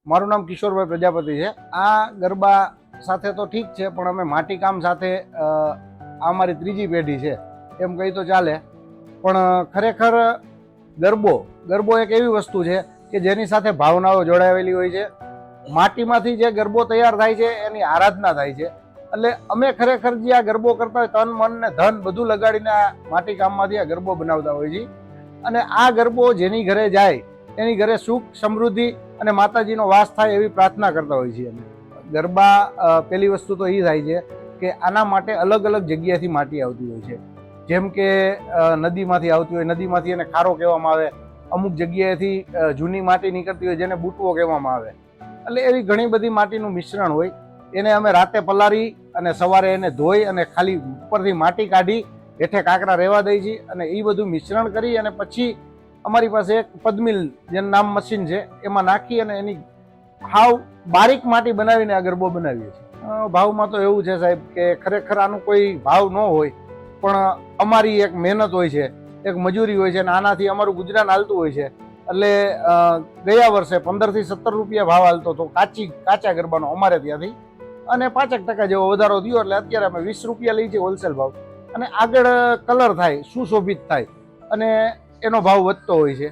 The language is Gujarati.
મારું નામ કિશોરભાઈ પ્રજાપતિ છે। આ ગરબા સાથે તો ઠીક છે, પણ અમે માટીકામ સાથે આ મારી ત્રીજી પેઢી છે એમ કહી તો ચાલે। પણ ખરેખર ગરબો એક એવી વસ્તુ છે કે જેની સાથે ભાવનાઓ જોડાયેલી હોય છે। માટીમાંથી જે ગરબો તૈયાર થાય છે એની આરાધના થાય છે। એટલે અમે ખરેખર જે આ ગરબો કરતા હોય તન મન ને ધન બધું લગાડીને આ માટીકામમાંથી આ ગરબો બનાવતા હોય છે। અને આ ગરબો જેની ઘરે જાય એની ઘરે સુખ સમૃદ્ધિ અને માતાજીનો વાસ થાય એવી પ્રાર્થના કરતા હોય છીએ અમે। ગરબા પહેલી વસ્તુ તો એ થાય છે કે આના માટે અલગ અલગ જગ્યાએથી માટી આવતી હોય છે। જેમ કે નદીમાંથી આવતી હોય, નદીમાંથી એને ખારો કહેવામાં આવે। અમુક જગ્યાએથી જૂની માટી નીકળતી હોય જેને બુટવો કહેવામાં આવે। એટલે એવી ઘણી બધી માટીનું મિશ્રણ હોય, એને અમે રાતે પલાળી અને સવારે એને ધોઈ અને ખાલી ઉપરથી માટી કાઢી હેઠે કાંકરા રહેવા દઈએ છીએ અને એ બધું મિશ્રણ કરી અને પછી અમારી પાસે એક પદ્મિલ જેનું નામ મશીન છે એમાં નાખી અને એની હાવ બારીક માટી બનાવીને આ ગરબો બનાવીએ છીએ। ભાવમાં તો એવું છે સાહેબ કે ખરેખર આનું કોઈ ભાવ ન હોય, પણ અમારી એક મહેનત હોય છે, એક મજૂરી હોય છે અને આનાથી અમારું ગુજરાન હાલતું હોય છે। એટલે ગયા વર્ષે 15 થી 17 રૂપિયા ભાવ હાલતો હતો કાચા ગરબાનો અમારે ત્યાંથી, અને 5% જેવો વધારો થયો એટલે અત્યારે અમે 20 રૂપિયા લઈએ છીએ હોલસેલ ભાવ। અને આગળ કલર થાય, સુશોભિત થાય અને એનો ભાવ વધતો હોય છે।